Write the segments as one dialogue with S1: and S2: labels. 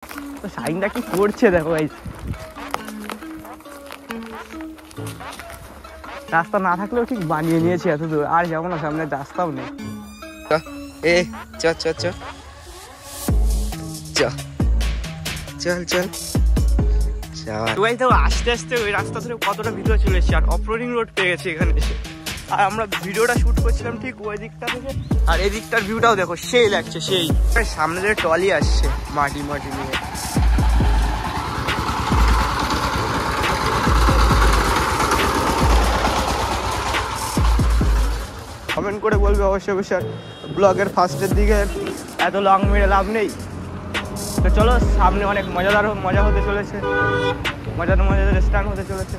S1: তো শাইনদা কি করছে দেখো গাইস। রাস্তা না থাকলেও ঠিক বানিয়ে নিয়েছে এত দূর, আর যাবো না, সামনে রাস্তাও নেই।
S2: এ চ চ চ চ চল চল
S1: আস্তে আস্তে ওই রাস্তা ধরে কতটা ভিতরে চলে এসেছি, আর অফরোডিং রোড পেয়ে গেছি এখানে এসে। আর আমরা ভিডিওটা শুট করছিলাম ঠিক ওই দিকটা থেকে, আর এই দিকটার ভিউটাও দেখো সেই লাগছে সেই। সামনে থেকে ট্রলি আসছে মাটি মাটি নিয়ে। কমেন্ট করে বলবে অবশ্যই অবশ্যই ব্লগের ফার্স্টের দিকে এত লং মেরে লাভ নেই। তো চলো, সামনে অনেক মজা হতে চলেছে, মজার স্টার্ট হতে চলেছে।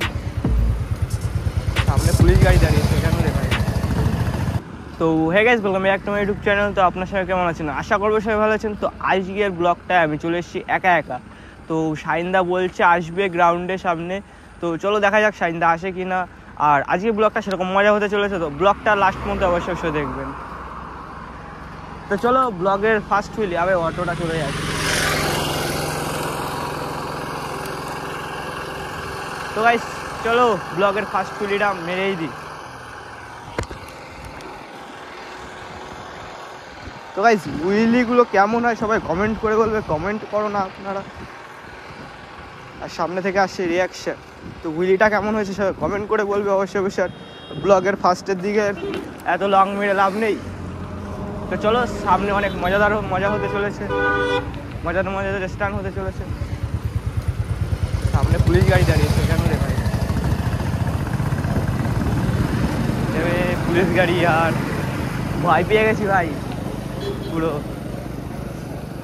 S1: সামনে পুলিশ গাড়ি দাঁড়িয়েছে কেন রে ভাই। তো hey guys, welcome back to my YouTube channel. তো আপনার সবাই কেমন আছেন? আশা করবো সবাই ভালো আছেন। তো আজকের ব্লগটায় আমি চলে এসেছি একা একা। তো শাইনদা বলছে আসবে গ্রাউন্ডের সামনে, তো চলো দেখা যাক শাইনদা আসে কি না। আর আজকের ব্লগটা সেরকম মজা হতে চলেছে, তো ব্লগটা লাস্ট পর্যন্ত অবশ্যই অবশ্যই দেখবেন। তো চলো ব্লগের ফার্স্ট হুইলে আবার অটোটা চলে যাচ্ছে। তো গাইস চলো ব্লগের ফার্স্ট হুইলিটা মেরেই দিই। তো গাইস হুইলিগুলো কেমন হয় সবাই কমেন্ট করে বলবে, কমেন্ট করো না আপনারা। আর সামনে থেকে আসছে রিয়াকশন, তো হুইলিটা কেমন হয়েছে সবাই কমেন্ট করে বলবে অবশ্যই অবশ্যই। ব্লগের ফার্স্টের দিকে এত লং মেরে লাভ নেই। তো চলো, সামনে অনেক মজা হতে চলেছে, মজার স্টার্ট হতে চলেছে। সামনে পুলিশ গাড়ি দাঁড়িয়েছে কেন রে ভাই। পুলিশ গাড়ি, আর ভয় পেয়ে গেছি ভাই পুরো।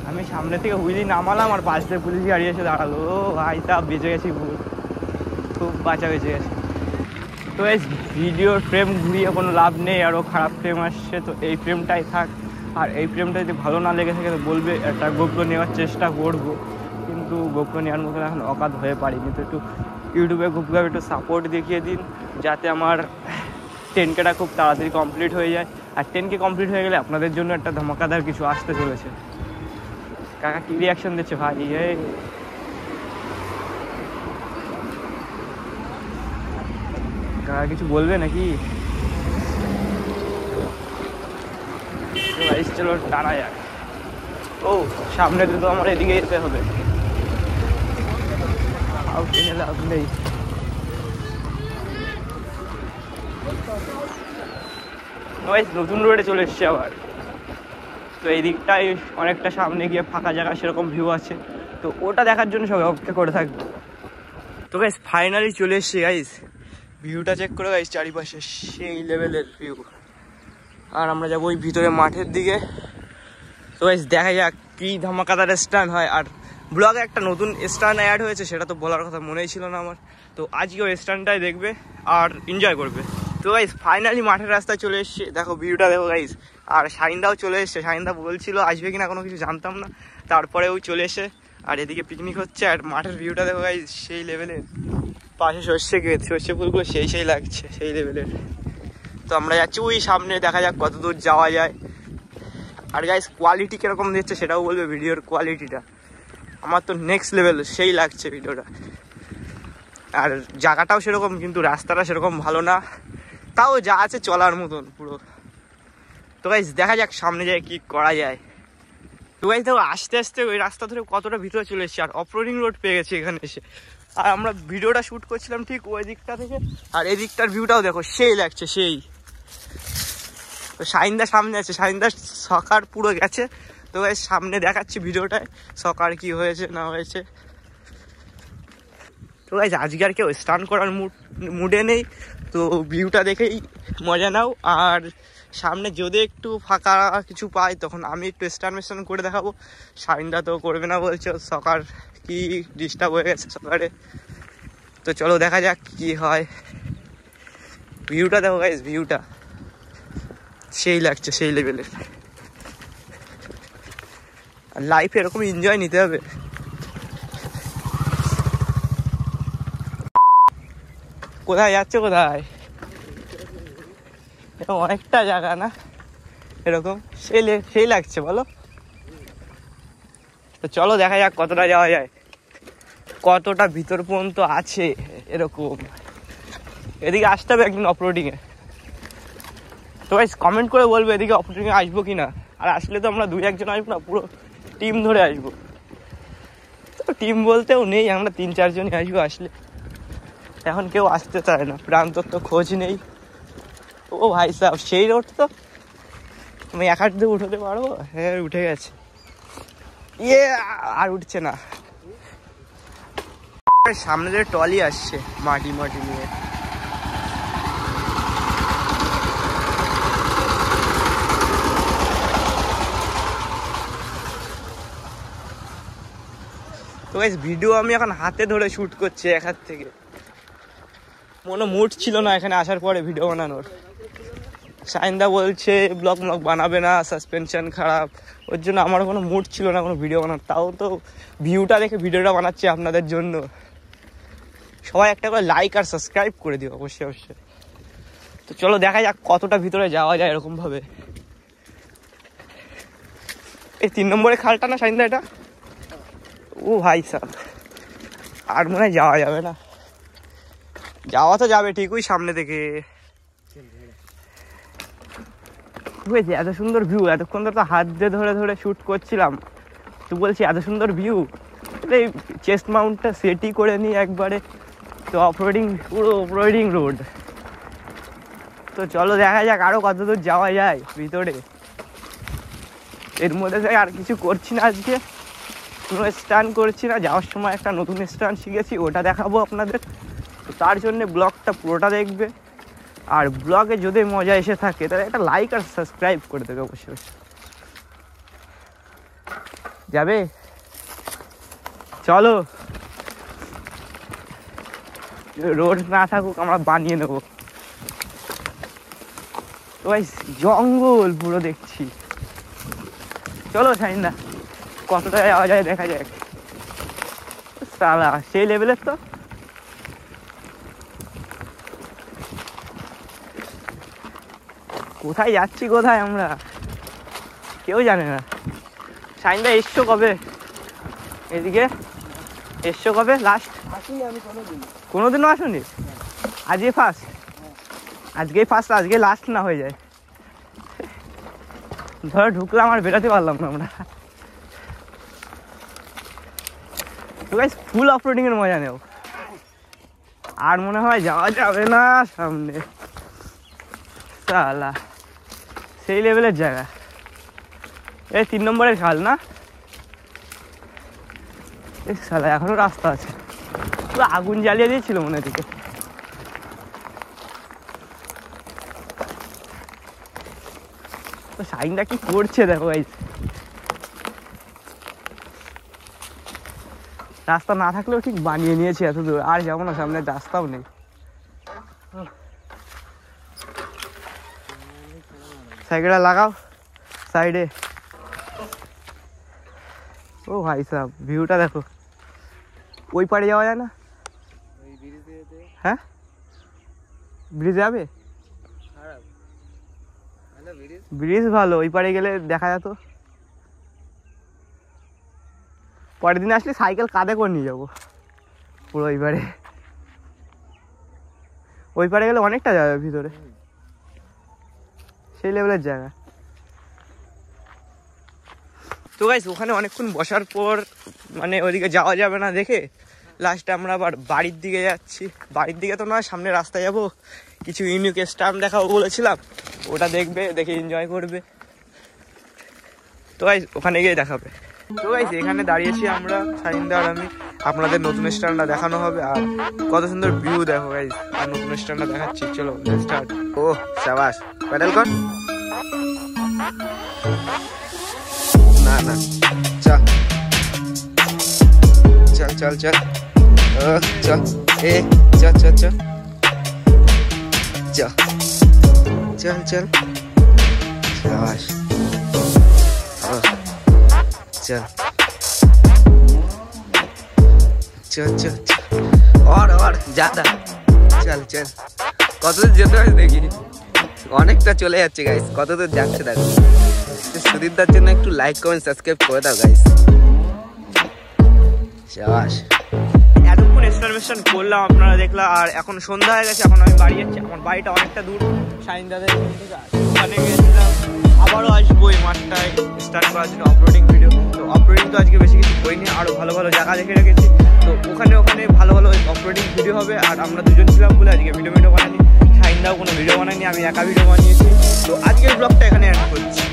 S1: আমি সামনে থেকে হুইলি নামালাম আর পাশ থেকে পুলিশ গাড়ি এসে দাঁড়ালো। ভাই তা বেঁচে গেছি, খুব বাঁচা বেঁচে গেছে। তো এই ভিডিওর ফ্রেম ঘুরিয়ে কোনো লাভ নেই, আরও খারাপ ফ্রেম আসছে, তো এই ফ্রেমটাই থাক। আর এই ফ্রেমটা যদি ভালো না লেগে থাকে তো বলবে, একটা গোপ্রো নেওয়ার চেষ্টা করবো, কিন্তু গোপ্রো নেওয়ার মতন এখন অকাত হয়ে পারিনি। তো একটু ইউটিউবে গোপ্রো একটু সাপোর্ট দেখিয়ে দিন, যাতে আমার 10Kটা খুব তাড়াতাড়ি কমপ্লিট হয়ে যায়। আর 10K কমপ্লিট হয়ে গেলে আপনাদের জন্য একটা ধমাকাদার কিছু আসতে চলেছে। কাকা কি রিয়াকশন দিচ্ছে ভাই, কাকা কিছু বলবে নাকি? চলো টানা যাক। ও সামনে তো আমার এদিকে যেতে হবে, লাভ নেই। নতুন রোডে চলে এসছে আবার। তো এই দিকটায় অনেকটা সামনে গিয়ে ফাঁকা জায়গা সেরকম ভিউ আছে, তো ওটা দেখার জন্য সবাই অপেক্ষা করে থাকবে। তো গাইস ফাইনালি চলে এসছি গাইস, ভিউটা চেক করে গাইস, চারিপাশে সেই লেভেলের ভিউ। আর আমরা যাবো ওই ভিতরে মাঠের দিকে। তো গাইস দেখা যাক কি ধামাকাদার স্টান হয়। আর ব্লগে একটা নতুন স্টান অ্যাড হয়েছে, সেটা তো বলার কথা মনেই ছিল না আমার। তো আজকে ওই স্টানটাই দেখবে আর এনজয় করবে। তো গাইস ফাইনালি মাঠের রাস্তায় চলে এসছে, দেখো ভিউটা দেখো গাইস। আর শাইনদাও চলে এসছে, শাইনদা বলছিল আসবে কিনা কোনো কিছু জানতাম না, তারপরেও চলে এসে। আর এদিকে পিকনিক হচ্ছে, আর মাঠের ভিউটা দেখো গাইস সেই লেভেলের। পাশে সর্ষে ফুলগুলো সেই লাগছে, সেই লেভেলের। তো আমরা যাচ্ছি ওই সামনে, দেখা যাক কত দূর যাওয়া যায়। আর গাইস কোয়ালিটি কিরকম দিচ্ছে সেটাও বলবে, ভিডিওর কোয়ালিটিটা আমার তো নেক্সট লেভেল, সেই লাগছে ভিডিওটা। আর জায়গাটাও সেরকম, কিন্তু রাস্তাটা সেরকম ভালো না, তাও যা আছে চলার মতন পুরো। তো গাইস দেখা যাক সামনে যায় কি করা যায়। তো গাইস দেখো আস্তে আস্তে ওই রাস্তা ধরে কতটা ভিতরে চলে এসেছি, আর অফরোডিং রোড পেয়ে গেছি এখানে এসে। আর আমরা ভিডিওটা শ্যুট করছিলাম ঠিক ওই দিকটা থেকে, আর এই দিকটার ভিউটাও দেখো সেই লাগছে সেই। তো শাইনদা সামনে আছে, শাইনদা সকার পুরো গেছে। তো গাইস সামনে দেখাচ্ছি ভিডিওটায় সকার কি হয়েছে না হয়েছে। তো গাইস আজকে আর কেউ স্টান করার মুডে নেই, তো ভিউটা দেখেই মজা নাও। আর সামনে যদি একটু ফাঁকা কিছু পাই তখন আমি একটু স্টান করে দেখাবো। শাইনদা তো করবে না বলছে, সকার কি ডিস্টার্ব হয়ে গেছে সকারে। তো চলো দেখা যাক কি হয়। ভিউটা দেখো গাইস, ভিউটা সেই লাগছে সেই লেভেলের। আর লাইফে এরকম এনজয় নিতে হবে। কোথায় যাচ্ছে কোথায়? অনেকটা জায়গা না এরকম, সেই লাগছে বলো। তো চলো দেখা যাক কতটা যাওয়া যায়, কতটা ভিতর পর্যন্ত আছে। এরকম এদিকে আসতে হবে একদিন অফরোডিংয়ে। তো গাইস কমেন্ট করে বলবে এদিকে অফরোডিংয়ে আসবো কিনা। আর আসলে তো আমরা 2-1 জন আসবো না, পুরো টিম ধরে আসবো। তো টিম বলতেও নেই, আমরা 3-4 জনই আসবো। আসলে এখন কেউ আসতে চায় না, প্রান্তর তো খোঁজ নেই। ও ভাই সাহেব, সেই রোড তো আমি এক হাত দিয়ে উঠতে পারবো? হ্যাঁ উঠে গেছে। ইয়ে আর উঠছে না। সামনে যে টলি আসছে মাটি মাটি নিয়ে, তো গাইস ভিডিও আমি এখন হাতে ধরে শুট করছি এক হাত থেকে। কোনো মুড ছিল না এখানে আসার পরে ভিডিও বানানোর। সাইন্দা বলছে ব্লগ বানাবে না, সাসপেনশন খারাপ, ওর জন্য আমার কোনো মুড ছিল না কোনো ভিডিও বানানোর। তাও তো ভিউটা দেখে ভিডিওটা বানাচ্ছি আপনাদের জন্য। সবাই একটা করে লাইক আর সাবস্ক্রাইব করে দিও অবশ্যই অবশ্যই। তো চলো দেখা যাক কতটা ভিতরে যাওয়া যায় এরকম ভাবে। এই 3 নম্বরের খালটা না সাইন্দা এটা? ও ভাই সাহেব, আর মনে হয় যাওয়া যাবে না। যাওয়া তো যাবে ঠিকই সামনে থেকে। বুঝেছি এত সুন্দর ভিউ, এতক্ষণ তো হাত দিয়ে ধরে ধরে শ্যুট করছিলাম। তো বলছি এত সুন্দর ভিউ, এই চেস্ট মাউন্টটা সেটই করে নিই একবারে। তো অফরোডিং, পুরো অফরোডিং রোড। তো চলো দেখা যাক আরো কত দূর যাওয়া যায় ভিতরে। এর মধ্যে থেকে আর কিছু করছি না আজকে, কোনো স্টান্ট করছি না। যাওয়ার সময় একটা নতুন স্টান্ট শিখেছি, ওটা দেখাবো আপনাদের। তো তার জন্যে ব্লগটা পুরোটা দেখবে। আর ব্লগে যদি মজা এসে থাকে তাহলে একটা লাইক আর সাবস্ক্রাইব করে দেবে অবশ্যই। যাবে? চলো, রোড না থাকুক আমরা বানিয়ে নেবো। তো ভাই জঙ্গল পুরো দেখছি। চলো সাইন্দা কতটা যাওয়া যায় দেখা যাক। সালা সেই লেভেলের তো। কোথায় যাচ্ছি, কোথায় আমরা কেউ জানে না। সাইন্দা এসছো কবে এদিকে? এসছো কবে লাস্ট? কোনোদিনও আসুনি? আজকে ফার্স্ট? আজকেই ফার্স্ট, আজকে লাস্ট না হয়ে যায়। ধরো ঢুকলাম আর বেরোতে পারলাম না আমরা। তো গাইস ফুল অফরোডিং এর মজা নেও। আর মনে হয় যাওয়া যাবে না সামনে। সালা সেই লেভেলের জায়গা। এই 3 নম্বরের খাল না? এই সালা এখনো রাস্তা আছে, পুরো আগুন জ্বালিয়ে দিয়েছিল মনে দিকে। তো সাইনটা কি করছে দেখো গাইস। রাস্তা না থাকলেও ঠিক বানিয়ে নিয়েছে এত দূর। আর যাবো না, সামনে রাস্তাও নেই। সাইকেলটা লাগাও সাইডে। ও ভাই সাহেব ভিউটা দেখো। ওই পারে যাওয়া যায় না? হ্যাঁ ব্রিজে যাবে? ব্রিজ ভালো, ওই পারে গেলে দেখা যেত। পরের দিন আসলে সাইকেল কাঁধে করে নিয়ে যাবো পুরো ওই পারে। ওই পারে গেলে অনেকটা যাবে ভিতরে, সেই লেভেলের জায়গা। তো গাইস ওখানে অনেকক্ষণ বসার পর মানে ওইদিকে যাওয়া যাবে না দেখে লাস্টে আমরা আবার বাড়ির দিকে যাচ্ছি। বাড়ির দিকে তো নয়, সামনে রাস্তায় যাবো। কিছু ইউনিক স্ট্যাম্প দেখাবো বলেছিলাম, ওটা দেখবে, দেখে এনজয় করবে। তো গাইস ওখানে গিয়ে দেখাবে। তো গাইস এখানে দাঁড়িয়েছি আমরা, সাইন্দা আর আমি। আপনাদের নতুন স্ট্যান্ডটা দেখানো হবে। আর কত সুন্দর ভিউ দেখো গাইস। আর নতুন স্ট্যান্ডটা দেখাচ্ছি, চলো স্টার্ট। ও শাবাশ, প্যাডেল কর। না না চল চল চল চল চল এ চল চল চল চল চল চল শাবাশ চল চল চল और ज्यादा চল চল। কতদূর যেতে হয় দেখি, অনেকটা চলে যাচ্ছে গাইস। কতদূর যাচ্ছে দেখো। সুদীপদার জন্য একটু লাইক কমেন্ট সাবস্ক্রাইব করে দাও গাইস।
S2: চাষ
S1: এতক্ষণ এক্সপ্লেনেশন করলাম, আপনারা দেখলাম। আর এখন সন্ধ্যা হয়ে গেছে, এখন আমি বাড়ি যাচ্ছি। আমার বাড়িটা অনেকটা দূর শাহিন দাদের এখান থেকে। ওখানে গেছিলাম, আবারও আসবো এই মাঠটায় স্টার্ট করার জন্য আপলোডিং ভিডিও। তো আপলোডিং তো আজকে বেশি কিছু করিনি, আরও ভালো ভালো জায়গা দেখে রেখেছি। তো ওখানে ভালো ভালো আপলোডিং ভিডিও হবে। আর আমরা দুজন ছিলাম বলে আজকে ভিডিও বানাইনি। শাহিন দাও কোনো ভিডিও বানায়নি, আমি একা ভিডিও বানিয়েছি। তো আজকের ব্লগটা এখানে এন্ড করছি।